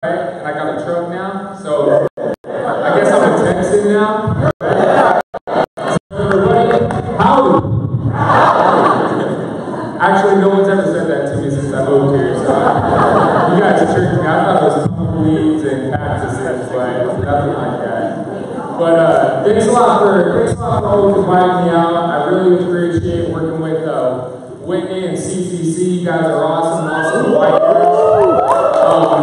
and I got a truck now, so I guess I'm a Texan now. Right? So everybody, howdy. Actually, no one's ever said that to me since I moved here, so you guys are tricked me. I thought it was tumbleweeds and cactuses, but nothing like that. But thanks a lot for always inviting me out. I really appreciate working with Whitner and CCC. You guys are awesome. Also, Whitner.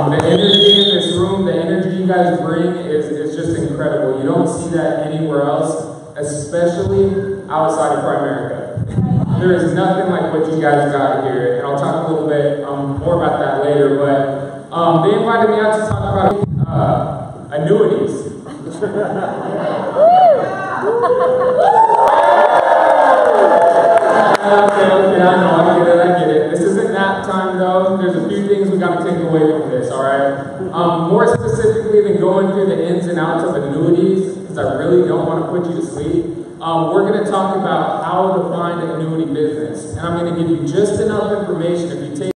The energy in this room, the energy you guys bring is just incredible. You don't see that anywhere else, especially outside of Primerica. There is nothing like what you guys got here, and I'll talk a little bit more about that later. But they invited me out to talk about annuities. Okay, I get it. This isn't nap time though. There's a few things we got to take away from this, alright? More specifically than going through the ins and outs of annuities, because I really don't want to put you to sleep, we're going to talk about how to find an annuity business. And I'm going to give you just enough information, if you take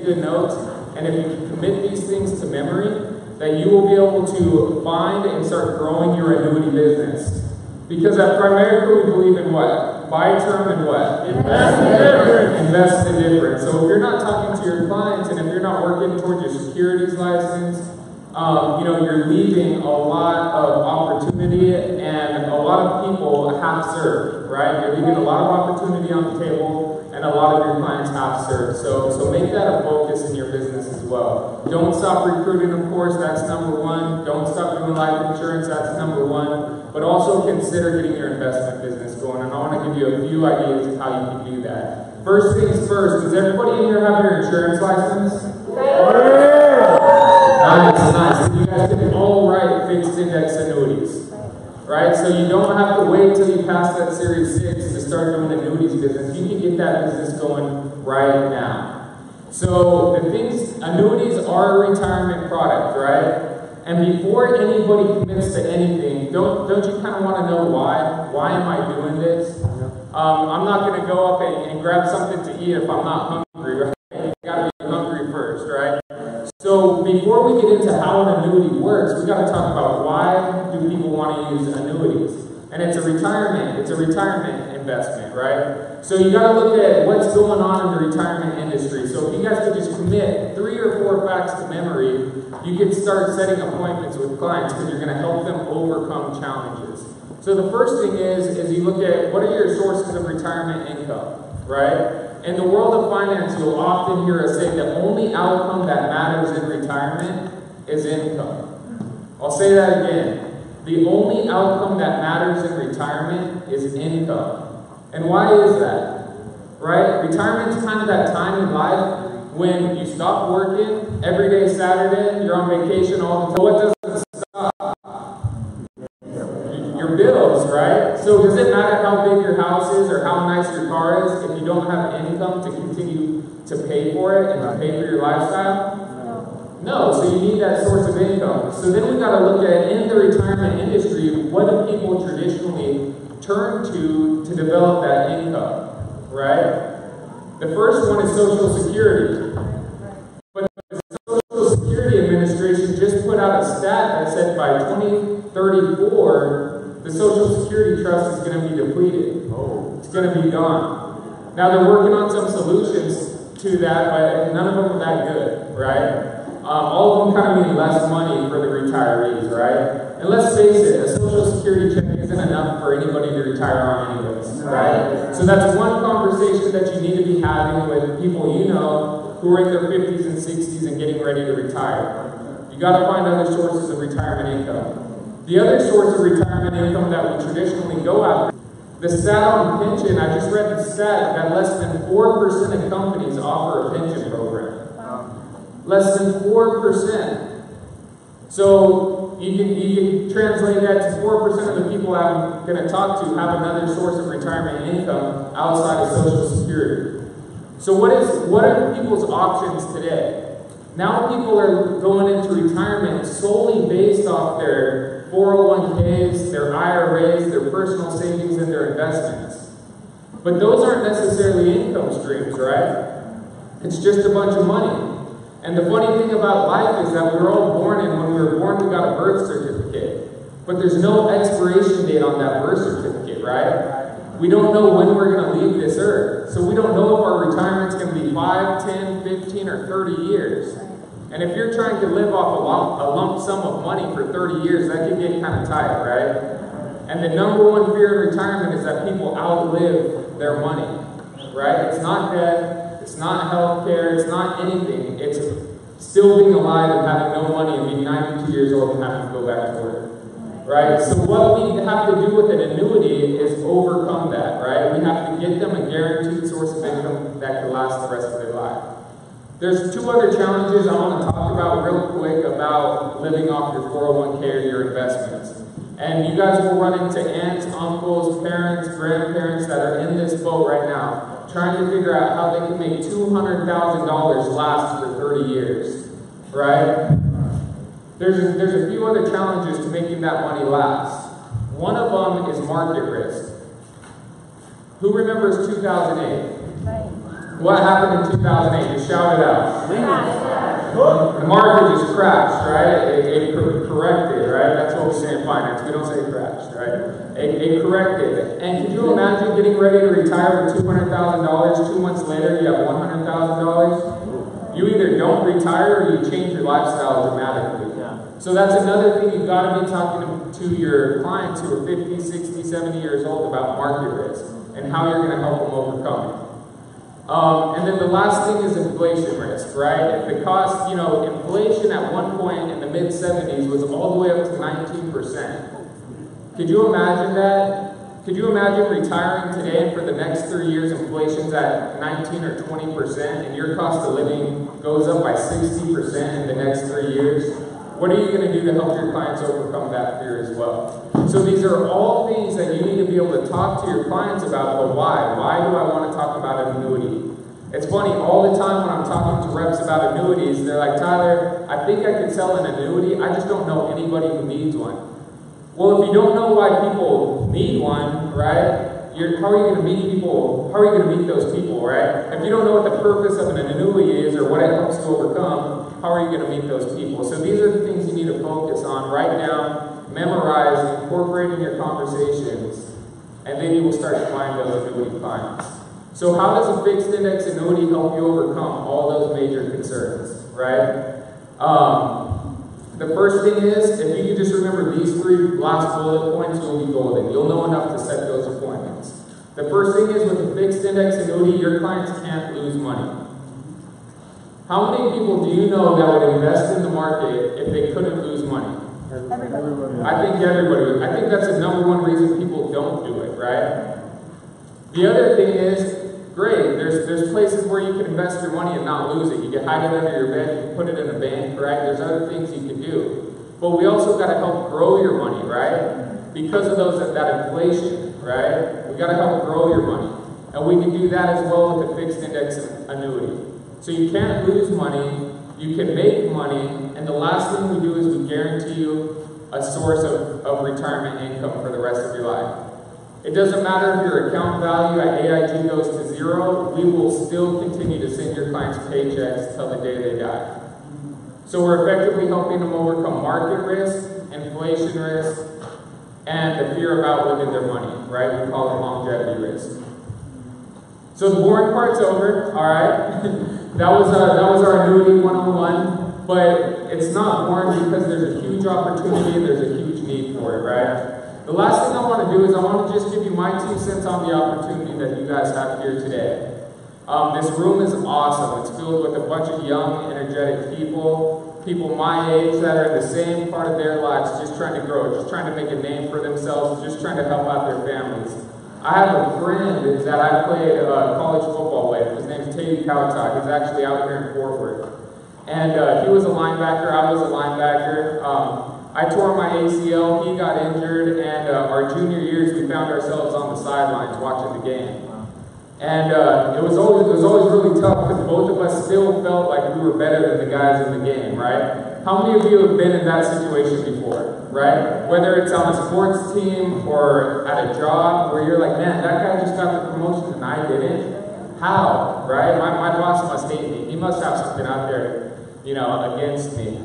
good notes, and if you commit these things to memory, that you will be able to find and start growing your annuity business. Because at Primerica, we believe in what? Buy term and what? Invest the difference. So if you're not talking to your clients and if you're not working towards your securities license, you're leaving a lot of opportunity and a lot of people half-served, right? You're leaving a lot of opportunity on the table and a lot of your clients half-served. So make that a focus in your business as well. Don't stop recruiting, of course, that's number one. Don't stop doing life insurance, that's number one. But also consider getting your investment business going. And I want to give you a few ideas of how you can do that. First things first, does everybody in here have your insurance license? Nice. You guys can all write fixed index annuities, right? So you don't have to wait till you pass that Series 6 to start doing annuities business. You can get that business going right now. So annuities are a retirement product, right? And before anybody commits to anything, don't you kind of want to know why? Why am I doing this? I'm not going to go up and grab something to eat if I'm not hungry, right? You got to be hungry first, right? So before we get into how an annuity works, we got to talk about why do people want to use annuities? And it's a retirement investment, right? So you got to look at what's going on in the retirement industry. So if you guys could just commit 3 or 4 facts to memory, you can start setting appointments with clients because you're going to help them overcome challenges. So the first thing is you look at what are your sources of retirement income, right? In the world of finance, you'll often hear us say the only outcome that matters in retirement is income. I'll say that again. The only outcome that matters in retirement is income. And why is that? Right? Retirement is kind of that time in life when you stop working every day Saturday, you're on vacation all the time. What doesn't stop? Your bills, right? So does it matter how big your house is or how nice your car is if you don't have income to continue to pay for it and to pay for your lifestyle? No, so you need that source of income. So then we got to look at, in the retirement industry, what do people traditionally turn to develop that income, right? The first one is Social Security. But the Social Security Administration just put out a stat that said by 2034, the Social Security Trust is going to be depleted. It's going to be gone. Now they're working on some solutions to that, but none of them are that good, right? All of them kind of mean less money for the retirees, right? And let's face it, a Social Security check isn't enough for anybody to retire on anyways, right? So that's one conversation that you need to be having with people you know who are in their 50s and 60s and getting ready to retire. You got to find other sources of retirement income. The other source of retirement income that we traditionally go after, the stat on pension, I just read the stat that less than 4% of companies offer a pension program. Less than 4%. So you can translate that to 4% of the people I'm going to talk to have another source of retirement income outside of Social Security. So what are people's options today? Now people are going into retirement solely based off their 401ks, their IRAs, their personal savings, and their investments. But those aren't necessarily income streams, right? It's just a bunch of money. And the funny thing about life is that we were all born, and when we were born, we got a birth certificate. But there's no expiration date on that birth certificate, right? We don't know when we're going to leave this earth. So we don't know if our retirement's going to be 5, 10, 15, or 30 years. And if you're trying to live off a lump sum of money for 30 years, that can get kind of tight, right? And the number one fear in retirement is that people outlive their money, right? It's not death, it's not health care, it's not anything. It's still being alive and having no money and being 92 years old and having to go back to work. Right? So what we have to do with an annuity is overcome that, right? We have to get them a guaranteed source of income that can last the rest of their life. There's two other challenges I want to talk about real quick about living off your 401k or your investments. And you guys will run into aunts, uncles, parents, grandparents that are in this boat right now, trying to figure out how they can make $200,000 last for 30 years, right? There's a few other challenges to making that money last. One of them is market risk. Who remembers 2008? What happened in 2008? Just shout it out. The market just crashed, right? It corrected, right? That's what we say in finance. We don't say crashed, right? It corrected. And can you imagine getting ready to retire with $200,000? 2 months later, you have $100,000? You either don't retire or you change your lifestyle dramatically. So that's another thing you've got to be talking to your clients who are 50, 60, 70 years old about market risk and how you're going to help them overcome it. And then the last thing is inflation risk, right? If the cost, inflation at one point in the mid-70s was all the way up to 19%. Could you imagine that? Could you imagine retiring today and for the next 3 years inflation's at 19 or 20% and your cost of living goes up by 60% in the next 3 years? What are you going to do to help your clients overcome that fear as well? So these are all things that you need to be able to talk to your clients about, but why? Why do I want to talk about an annuity? It's funny, all the time when I'm talking to reps about annuities, they're like, Tyler, I think I could sell an annuity, I just don't know anybody who needs one. Well, if you don't know why people need one, right, how are you going to meet people? How are you going to meet those people, right? If you don't know what the purpose of an annuity is or what it helps to overcome, how are you going to meet those people? So these are the things you need to focus on. Write down, memorize, incorporate in your conversations, and then you will start to find those annuity clients. So how does a fixed index annuity help you overcome all those major concerns, right? The first thing is, if you can just remember these 3 last bullet points, you'll be golden. You'll know enough to set those appointments. The first thing is, with a fixed index annuity, your clients can't lose money. How many people do you know that would invest in the market if they couldn't lose money? Everybody. I think everybody. I think that's the number one reason people don't do it, right? The other thing is, great, there's places where you can invest your money and not lose it. You can hide it under your bed, you can put it in a bank, right? There's other things you can do. But we also got to help grow your money, right? Because of that inflation, right? We got to help grow your money. And we can do that as well with a fixed index annuity. So you can't lose money, you can make money, and the last thing we do is we guarantee you a source of retirement income for the rest of your life. It doesn't matter if your account value at AIG goes to 0, we will still continue to send your clients paychecks till the day they die. So we're effectively helping them overcome market risk, inflation risk, and the fear about losing their money, right? We call it longevity risk. So the boring part's over, all right? That was our annuity 101, but it's not boring because there's a huge opportunity and there's a huge need for it, right? The last thing I want to do is I want to just give you my 2 cents on the opportunity that you guys have here today. This room is awesome. It's filled with a bunch of young, energetic people my age that are in the same part of their lives, just trying to grow, just trying to make a name for themselves, just trying to help out their families. I have a friend that I played college football with. His name's Teddy Kautai. He's actually out here in Fort Worth. And he was a linebacker. I was a linebacker. I tore my ACL. He got injured. And our junior years, we found ourselves on the sidelines watching the game. And it was always really tough because both of us still felt like we were better than the guys in the game, right? How many of you have been in that situation before, right? Whether it's on a sports team or at a job where you're like, man, that guy just got the promotion and I didn't. How, right? My boss must hate me. He must have something out there. against me.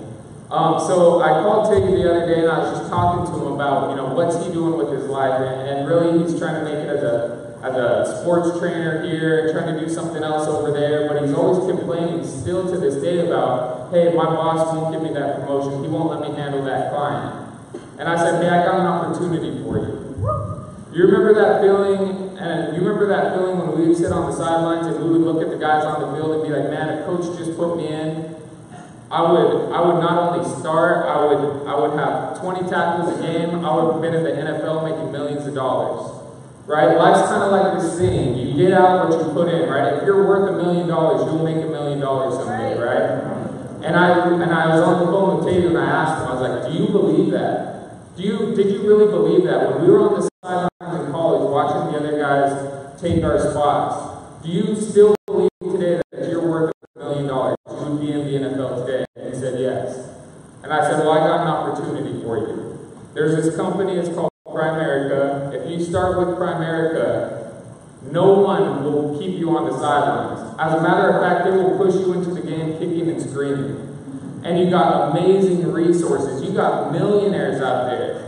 So I called Tiggy the other day, and I was just talking to him about, what's he doing with his life, and really he's trying to make it as a sports trainer here, and trying to do something else over there, but he's always complaining still to this day about, hey, my boss won't give me that promotion, he won't let me handle that client. And I said, hey, I got an opportunity for you. You remember that feeling, and you remember that feeling when we would sit on the sidelines and we would look at the guys on the field and be like, man, if coach just put me in, I would not only start, I would have 20 tackles a game, I would have been in the NFL making millions of dollars. Right? Life's kind of like this thing. You get out what you put in, right? If you're worth $1 million, you'll make $1 million someday, right? And I was on the phone with Tate and I asked him, I was like, do you believe that? Did you really believe that? When we were on the sidelines in college watching the other guys take our spots, do you still believe today that you're worth $1 million? You would be in the NFL today? And he said yes. And I said, well, I got an opportunity for you. There's this company, it's called Primerica. If you start with Primerica, no one will keep you on the sidelines. As a matter of fact, they will push you into the game kicking and screaming. And you got amazing resources. You got millionaires out there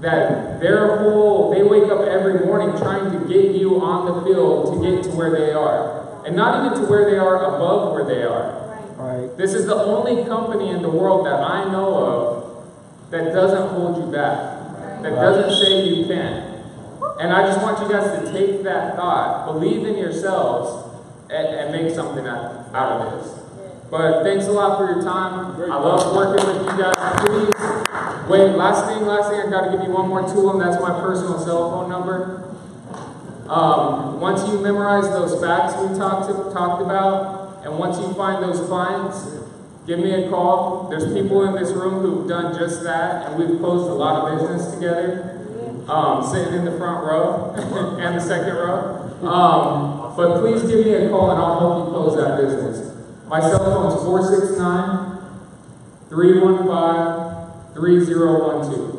that they wake up every morning trying to get you on the field to get to where they are. And not even to where they are, above where they are. Right. This is the only company in the world that I know of that doesn't hold you back. That doesn't say you can. And I just want you guys to take that thought, believe in yourselves, and make something out of this. But thanks a lot for your time. I love working with you guys. Please, wait, last thing, I got to give you one more tool, and that's my personal cell phone number. Once you memorize those facts we talked about, and once you find those clients, give me a call. There's people in this room who've done just that, and we've closed a lot of business together, sitting in the front row and the second row. But please give me a call, and I'll help you close that business. My cell phone is 469-315-3012.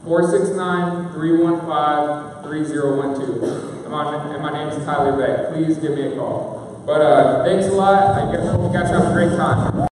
469-315-3012. And my name is Tyler Beck. Please give me a call. But thanks a lot. I hope you guys have a great time.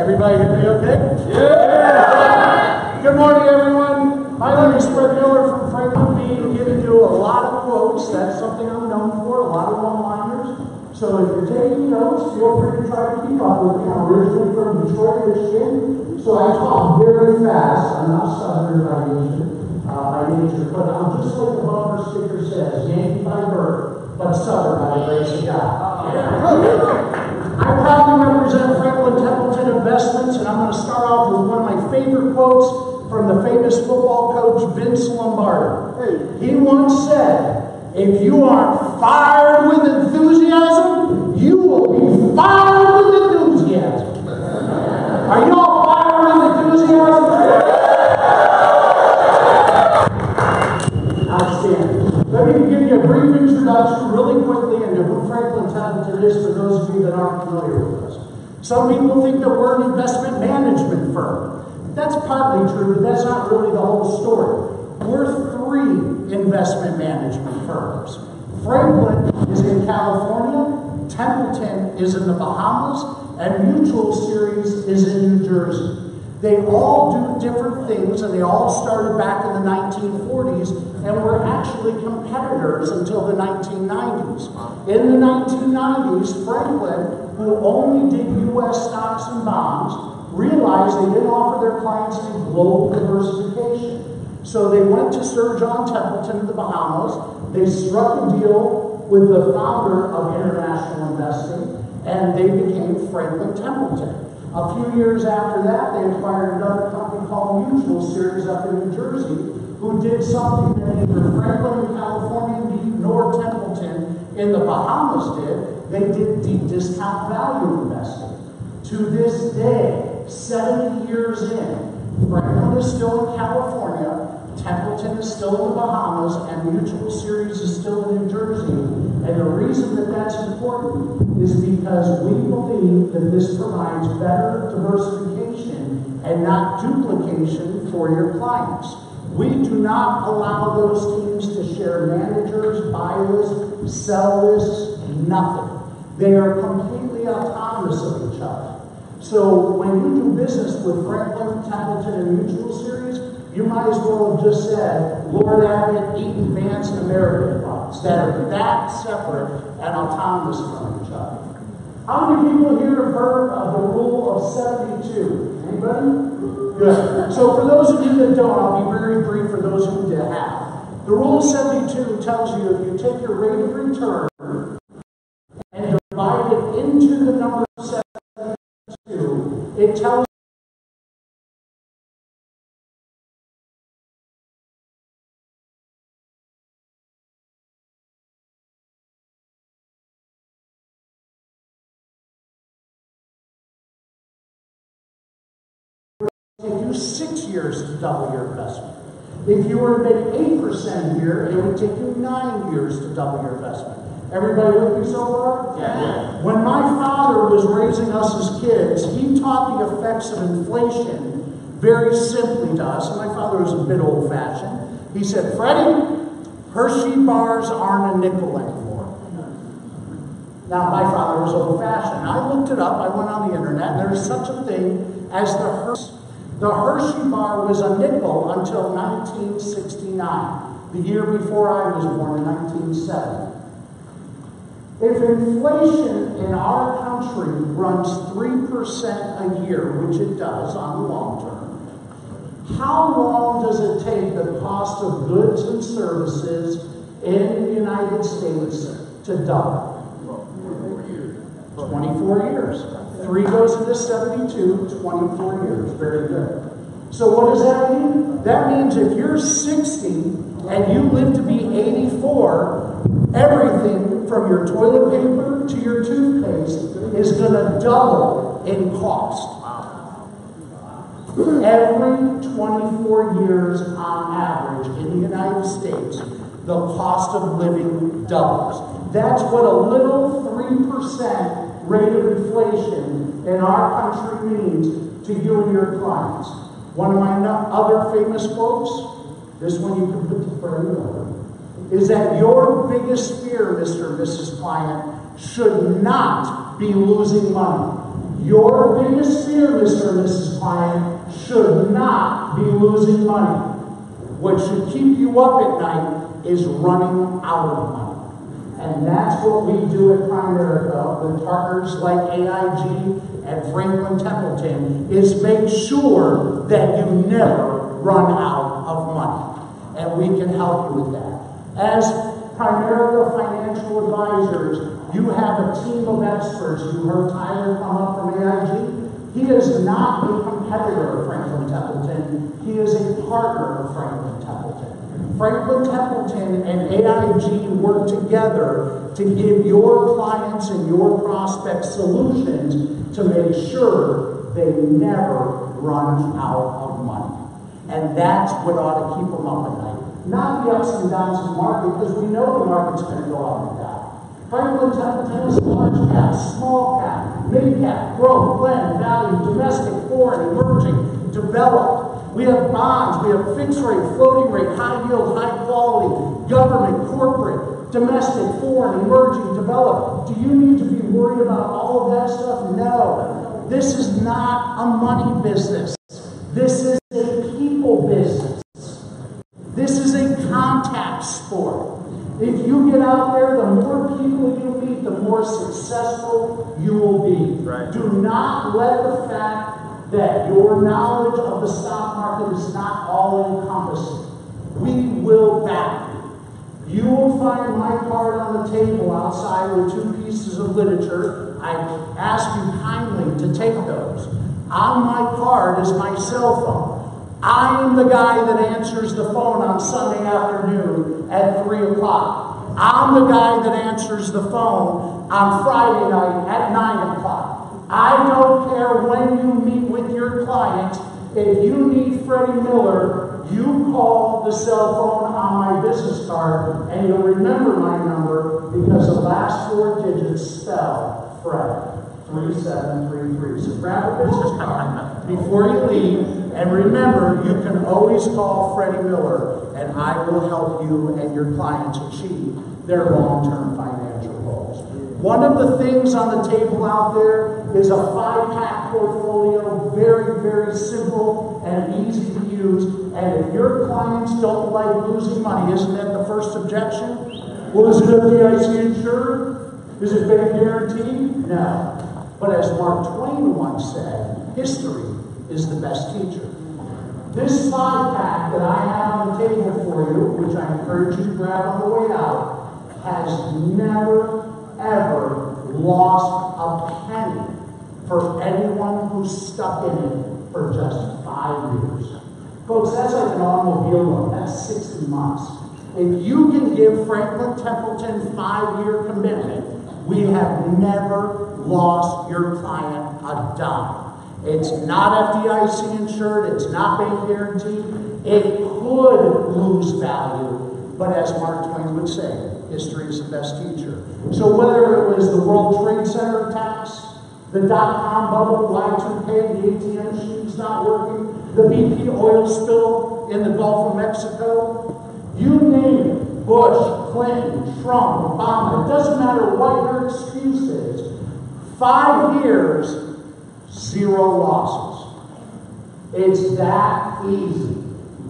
Everybody hear me okay? Yeah! Good morning, everyone. My name is Fred Miller from Franklin, being given you a lot of quotes. That's something I'm known for, a lot of one-liners. So if you're taking notes, feel free to try to keep up with me. I'm originally from Detroit, Michigan, so I talk very fast. I'm not Southern by nature, but I'm just like the bumper sticker says, Yankee by birth, but Southern by the grace of God. I proudly represent Franklin Templeton Investments, and I'm going to start off with one of my favorite quotes from the famous football coach Vince Lombardi. He once said, if you aren't fired with enthusiasm, you will be fired with enthusiasm. Are you all fired with enthusiasm? Outstanding. Let me give you a brief introduction really quickly into who Franklin Templeton is for those of you that aren't familiar with us. Some people think that we're an investment management firm. That's partly true, but that's not really the whole story. We're three investment management firms. Franklin is in California, Templeton is in the Bahamas, and Mutual Series is in New Jersey. They all do different things, and they all started back in the 1940s, and were actually competitors until the 1990s. In the 1990s, Franklin, who only did U.S. stocks and bonds, realized they didn't offer their clients any global diversification. So they went to Sir John Templeton in the Bahamas. They struck a deal with the founder of international investing, and they became Franklin Templeton. A few years after that, they acquired another company called Mutual Series up in New Jersey, who did something that neither Franklin in California nor Templeton in the Bahamas did. They did deep discount value investing. To this day, 70 years in, Franklin is still in California, Templeton is still in the Bahamas, and Mutual Series is still in New Jersey. And the reason that that's important is because we believe that this provides better diversification and not duplication for your clients. We do not allow those teams to share managers, buy lists, sell lists, nothing. They are completely autonomous of each other. So when you do business with Franklin, Templeton, and Mutual Series, you might as well have just said Lord Abbott, Eaton, Vance, and American products that are that separate and autonomous from each other. How many people here have heard of the rule of 72? Anybody? Good. So for those of you that don't, I'll be very brief for those who have. The rule of 72 tells you if you take your rate of return and divide it into the number of 72, it tells take you 6 years to double your investment. If you were to make 8% a year, it would take you 9 years to double your investment. Everybody with me so far? Yeah. When my father was raising us as kids, he taught the effects of inflation very simply to us. And my father was a bit old-fashioned. He said, Freddie, Hershey bars aren't a nickel anymore. Now, my father was old-fashioned. I looked it up. I went on the internet, and there's such a thing as the Hershey. The Hershey bar was a nickel until 1969, the year before I was born in 1970. If inflation in our country runs 3% a year, which it does on the long term, how long does it take the cost of goods and services in the United States to double? 24 years. 3 goes into 72, 24 years. Very good. So what does that mean? That means if you're 60 and you live to be 84, everything from your toilet paper to your toothpaste is going to double in cost. Every 24 years on average in the United States, the cost of living doubles. That's what a little 3% rate of inflation in our country means to you and your clients. One of my other famous quotes, this one you can put to frame, is that your biggest fear, Mr. and Mrs. Client, should not be losing money. Your biggest fear, Mr. and Mrs. Client, should not be losing money. What should keep you up at night is running out of money. And that's what we do at Primerica with partners like AIG and Franklin Templeton, is make sure that you never run out of money. And we can help you with that. As Primerica Financial Advisors, you have a team of experts. You heard Tyler come up from AIG. He is not a competitor of Franklin Templeton. He is a partner of Franklin Templeton. Franklin Templeton and AIG work together to give your clients and your prospects solutions to make sure they never run out of money. And that's what ought to keep them up at night. Not the ups and downs of the market, because we know the market's going to go up and down. Franklin Templeton is large cap, small cap, mid cap, growth, blend, value, domestic, foreign, emerging, developed. We have bonds, we have fixed rate, floating rate, high yield, high quality, government, corporate, domestic, foreign, emerging, developed. Do you need to be worried about all of that stuff? No. This is not a money business. This is a people business. This is a contact sport. If you get out there, the more people you meet, the more successful you will be. Right. Do not let the fact that your knowledge of the stock market is not all-encompassing. We will back you. You will find my card on the table outside with 2 pieces of literature. I ask you kindly to take those. On my card is my cell phone. I am the guy that answers the phone on Sunday afternoon at 3 o'clock. I'm the guy that answers the phone on Friday night at 9 o'clock. I don't care when you meet with your client. If you need Freddie Miller, you call the cell phone on my business card, and you'll remember my number because the last 4 digits spell Fred. 3733. So grab a business card before you leave, and remember, you can always call Freddie Miller, and I will help you and your clients achieve their long-term financial goals. One of the things on the table out there is a 5-pack portfolio, very, very simple and easy to use. And if your clients don't like losing money, isn't that the first objection? Well, is it FDIC insured? Is it bank guaranteed? No. But as Mark Twain once said, history is the best teacher. This 5-pack that I have on the table for you, which I encourage you to grab on the way out, has never, ever lost a penny for anyone who's stuck in it for just 5 years. Folks, that's like an automobile loan. That's 60 months. If you can give Franklin Templeton 5-year commitment, we have never lost your client a dime. It's not FDIC insured. It's not bank guaranteed. It could lose value, but as Mark Twain would say, history is the best teacher. So whether it was the World Trade Center attacks, the dot-com bubble, Y2K, the ATM machines not working, the BP oil spill in the Gulf of Mexico, you name it, Bush, Clinton, Trump, Obama, it doesn't matter what your excuse is, 5 years, 0 losses. It's that easy.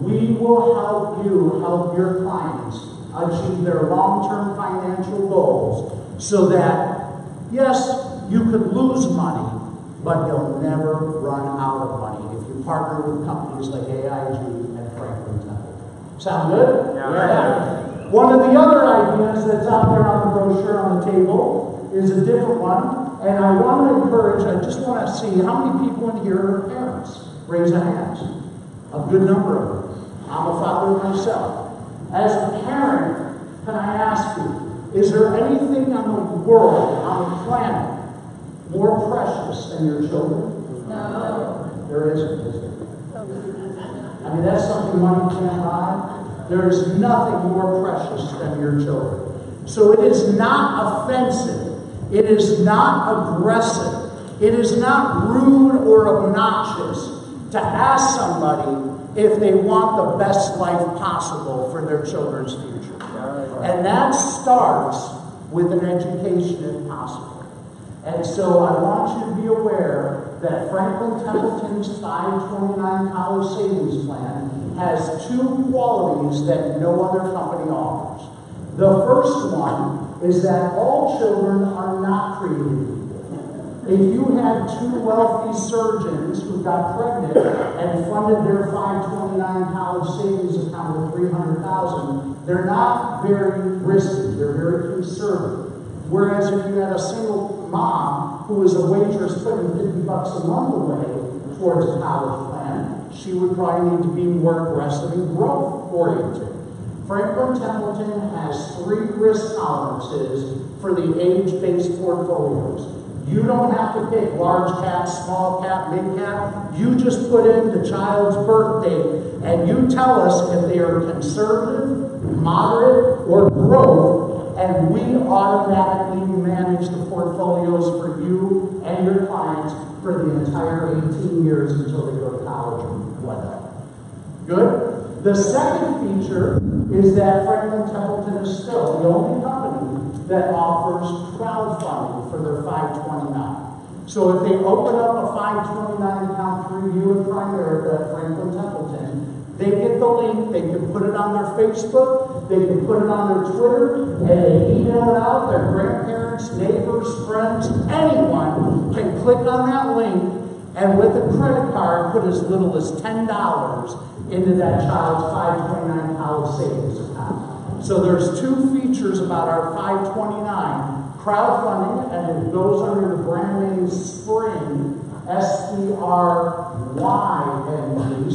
We will help you help your clients achieve their long-term financial goals so that, yes, you could lose money, but you'll never run out of money if you partner with companies like AIG and Franklin Templeton. Sound good? Yeah. One of the other ideas that's out there on the brochure on the table is a different one, and I want to encourage, I just want to see how many people in here are parents. Raise a hand. A good number of them. I'm a father myself. As a parent, can I ask you, is there anything on the world, on the planet, more precious than your children? No. There isn't, is there? I mean, that's something money can't buy. There is nothing more precious than your children. So it is not offensive. It is not aggressive. It is not rude or obnoxious to ask somebody if they want the best life possible for their children's future. And that starts with an education if possible. And so I want you to be aware that Franklin Templeton's 529 College Savings Plan has 2 qualities that no other company offers. The first one is that all children are not created equal. If you had 2 wealthy surgeons who got pregnant and funded their 529 college savings account with $300,000, they're not very risky. They're very conservative. Whereas if you had a single mom who was a waitress putting $50 a month away towards a college plan, she would probably need to be more aggressive and growth-oriented. Franklin Templeton has 3 risk tolerances for the age-based portfolios. You don't have to pick large cap, small cap, big cap. You just put in the child's birth date, and you tell us if they are conservative, moderate, or growth, and we automatically manage the portfolios for you and your clients for the entire 18 years until they go to college or whatever. Good? The second feature is that Franklin Templeton is still the only company that offers crowdfunding for their 529. So if they open up a 529 account through you and Franklin Templeton, they get the link, they can put it on their Facebook, they can put it on their Twitter, and they email it out. Their grandparents, neighbors, friends, anyone can click on that link and with a credit card put as little as $10 into that child's 529 college savings account. So there's 2 features about our 529 Crowdfunding, and it goes under the brand name Spring, S-P-R-Y-N-G,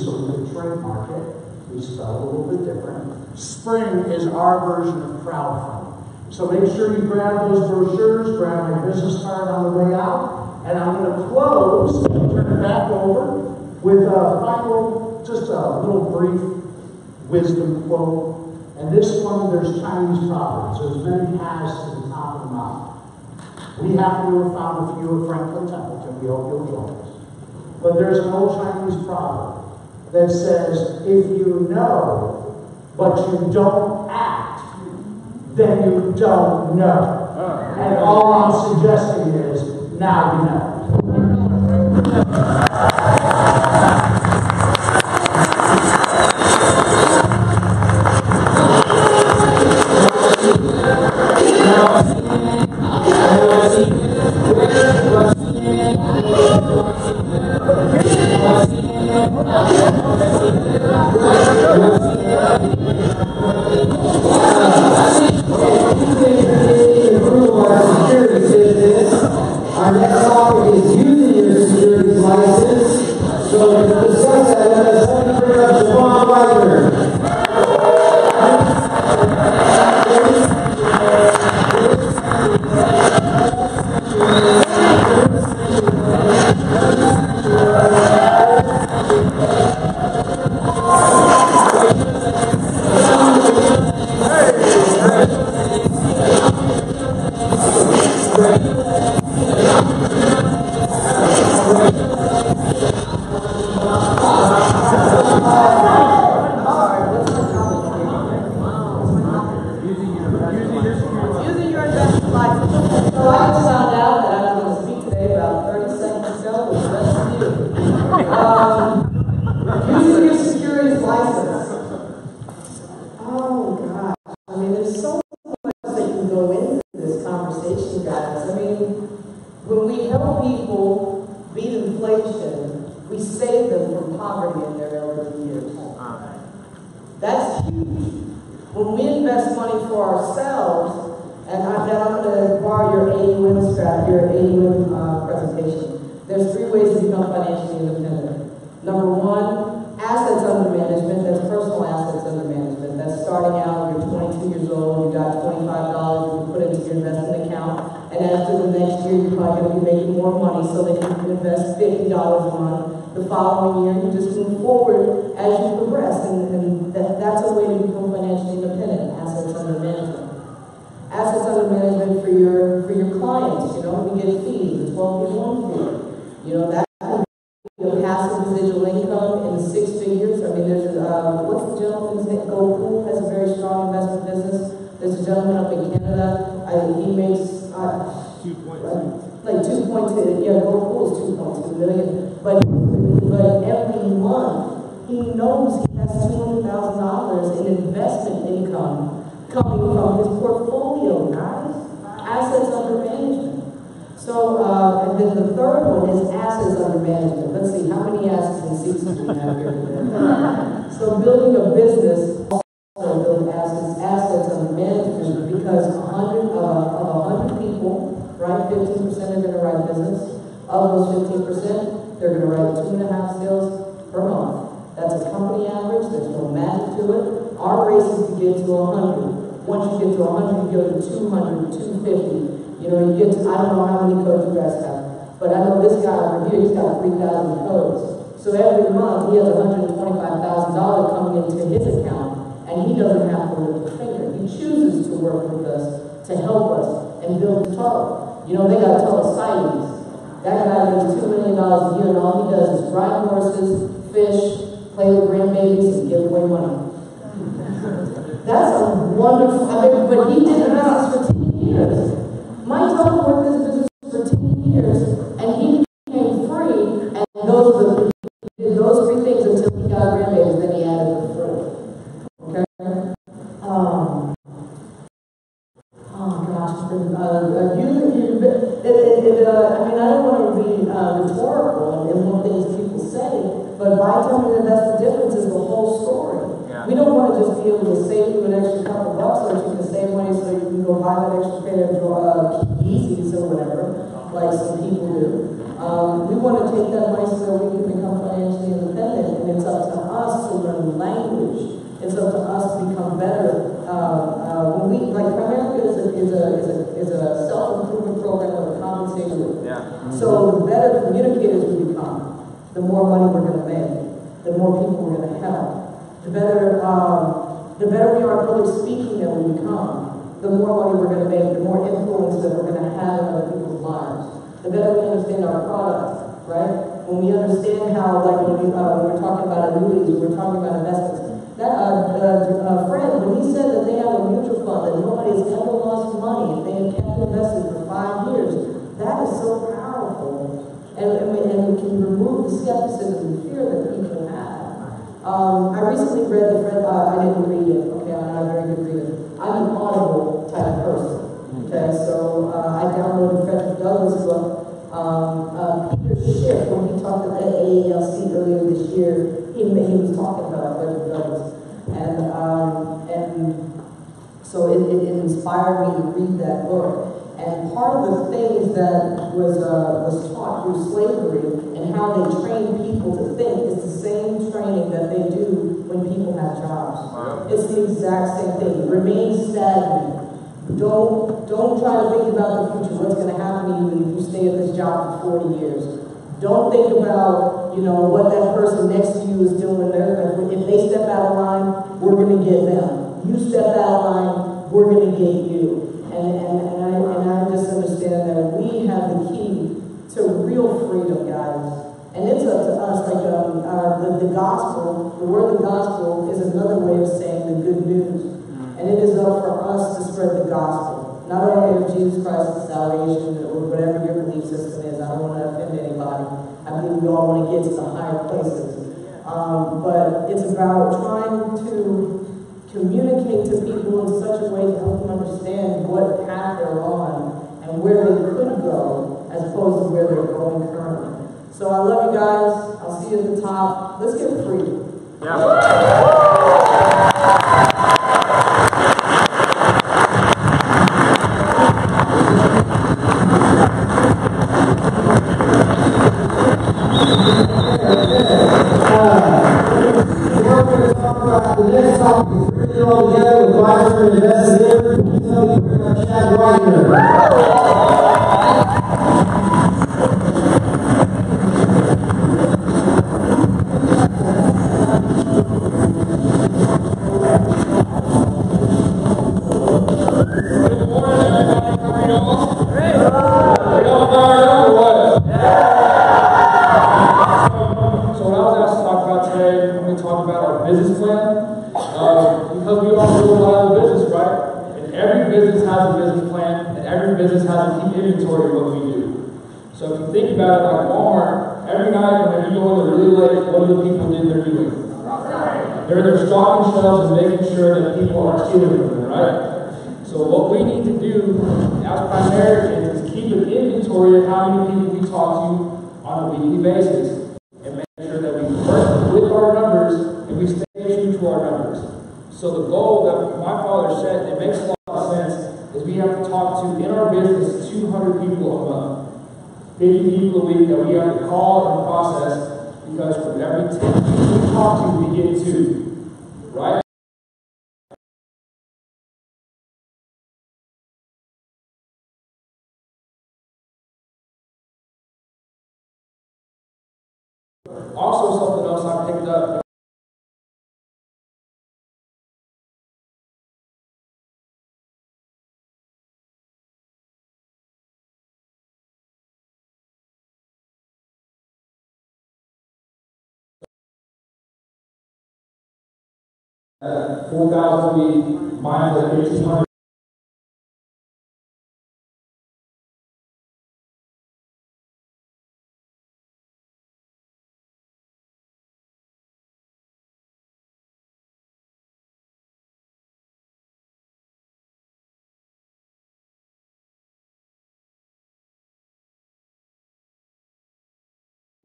so we can trademark it. We spell it a little bit different. Spring is our version of crowdfunding. So make sure you grab those brochures, grab my business card on the way out, and I'm going to close and turn it back over with a final, just a little brief wisdom quote. And this one, there's Chinese proverbs. There's many paths to the top of the mountain. We happen to have found a few at Franklin Templeton. We hope you'll join us. But there's an old Chinese proverb that says, if you know, but you don't act, then you don't know. And all I'm suggesting is, now you know. Our next topic is using your securities license. So to discuss that, let us bring up Whitner. That's huge. When we invest money for ourselves, and I'm going to borrow your AUM presentation. There's 3 ways to become financially independent. Number 1, assets under management. That's personal assets under management. That's starting out, you're 22 years old, you got $25, you put it into your investment account, and after the next year, you're probably going to be making more money so that you can invest $50 a month. The following year, you just move forward as you progress, and that's a way to become financially independent. Assets under management. Assets under management for your clients. You know, we get fees, 12-year loan fee. You know, that could be a passive residual income in 6 figures. I mean, there's what's the gentleman's name? Gold Pool has a very strong investment business. There's a gentleman up in Canada. He makes like 2.2. Yeah, Gold Pool is 2.2 million. But every month, he knows he has $200,000 in investment income coming from his portfolio, guys. Assets under management. So, and then the third one is assets under management. Let's see, how many assets and seats do we have here today? So building a business also build assets under management, because 100 people, right, 15% are going to write business. Of those 15%, they're going to write 2.5 sales per month. That's a company average. There's no magic to it. Our race is to get to 100. Once you get to 100, you go to 200, 250. You know, you get to, I don't know how many codes you guys have, but I know this guy over here, he's got 3,000 codes. So every month, he has $125,000 coming into his account, and he doesn't have to lift a finger. He chooses to work with us to help us and build the tunnel. You know, they got telecytes. That guy makes $2 million a year, and all he does is ride horses, fish, play with grandbabies, and give away money. That's a wonderful, but he did this for 10 years. My son worked this business for 10 years, and he became free, and he did those 3 things until he got grandbabies, then he added the fruit. Okay? Oh gosh, I mean, I don't want to be rhetorical in what things people say, but by telling me that's the difference is the whole story. Yeah. We don't want to just be able to save you an extra couple bucks so that you can save money so you can go buy that extra pair of Yeezys or whatever, like some people do. We want to take that money so we can become financially independent, and it's up to us to learn the language. It's up to us to become better. When we, like, Primerica is a self-improvement program with a compensation. Yeah. So the better communicators we become, the more money we're going to make, the more people we're going to help. The better we are at public speaking that we become, the more money we're going to make, the more influence that we're going to have in other people's lives. The better we understand our product, right? When we understand how, like when we were talking about annuities, we were talking about investments. That friend, when he said that they have a mutual fund that nobody has ever lost money if they have kept invested for 5 years, that is so powerful. And we can remove the skepticism and fear that people have. I recently read the friend, I didn't read it, okay, I'm not a very good reader. I'm an Audible type of person, okay, so I downloaded Frederick Douglass' book. Peter Schiff, when he talked at AELC earlier this year, he was talking about Frederick Douglass. And so it inspired me to read that book. And part of the things that was taught through slavery and how they train people to think is the same training that they do when people have jobs. Wow. It's the exact same thing. Remain stagnant. Don't try to think about the future, what's going to happen to you if you stay at this job for 40 years. Don't think about, what that person next to you is doing there. If they step out of line, we're going to get them. You step out of line, we're going to get you. And I just understand that we have the key to real freedom, guys. And it's up to us, like the gospel, the word of the gospel is another way of saying the good news. And it is up for us to spread the gospel. Not only of Jesus Christ's salvation or whatever your belief system is. I don't want to offend anybody. I believe we all want to get to the higher places. But it's about trying to communicate to people in such a way to help them understand what path they're on and where they could go as opposed to where they're going currently. So I love you guys. I'll see you at the top. Let's get free. Yeah. The next topic is bringing it all together with Whitner and investigator. Please bring up Whitner. Because we all do a lot of business, right? And every business has a business plan, and every business has to keep inventory of what we do. So if you think about it, like Walmart, every night when you go in there really late, what do the people do they're doing? They're stocking shelves and making sure that people aren't stealing from them, right? So what we need to do as Primerica is keep an inventory of how many people we talk to on a weekly basis and make sure that we work with our numbers and we stay true to our numbers. So the goal that my father set, it makes a lot of sense, is we have to talk to, in our business, 200 people a month. 50 people a week that we have to call and process, because for every 10 people we talk to, we get 2. Right? Also, something else I picked up. $4,000 a week, mine's at $1,500.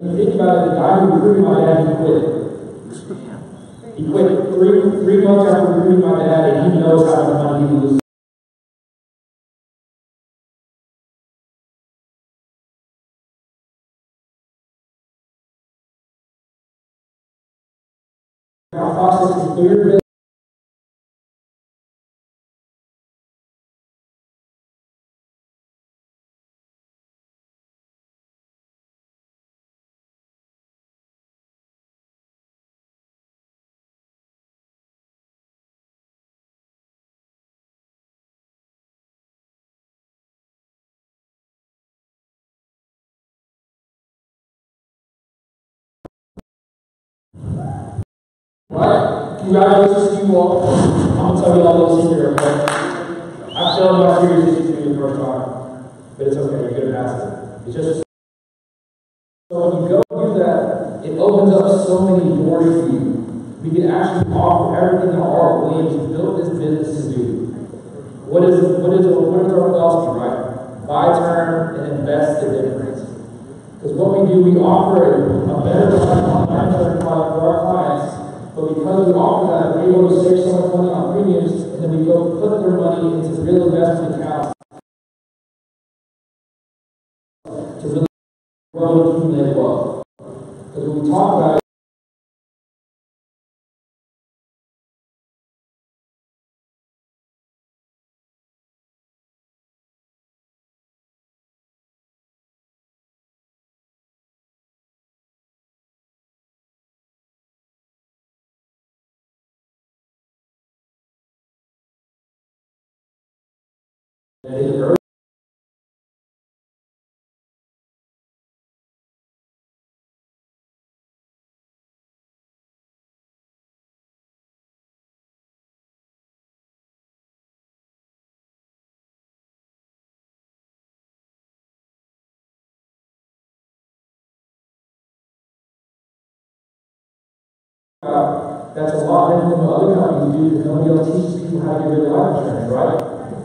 Think about it, the guy who recruited my dad, he quit. He quit 3 months after recruiting my dad, and he knows how much money he loses. Our process is clear. Right? Congratulations to you all. I'm going to tell you all those here, okay? I failed my Series 62 the first time, but it's okay, you're going to pass it. It's just so when you go do that, it opens up so many doors for you. We can actually offer everything that Art Williams built this business to do. What is our philosophy, right? Buy term and invest the difference. Because what we do, we offer a better product for our clients. But because we offer that, we're able to save so much money on premiums, and then we go put their money into real investment accounts to really grow and accumulate wealth. Because when we talk about it, that's a lot different than what other companies do because nobody else teaches people how to get rid of life insurance, right?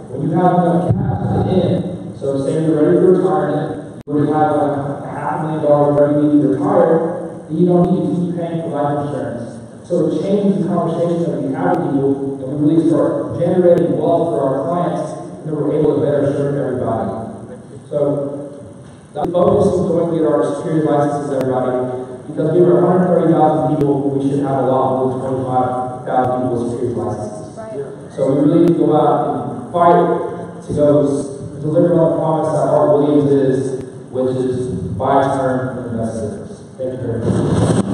When you have enough cash at the end, so say you're ready for retirement, you already have like $500,000 ready to retire, then you don't need to keep paying for life insurance. So it changes the conversation that we have with people, and we really start generating wealth for our clients, and then we're able to better serve everybody. So the focus is going to get our security licenses, everybody. Because we were 130,000 people, we should have a lot more than 25,000 people with security licenses. Right. So we really need to go out and fight to go deliver on the promise that Art Williams is, which is buy term and invest in. Thank you very much.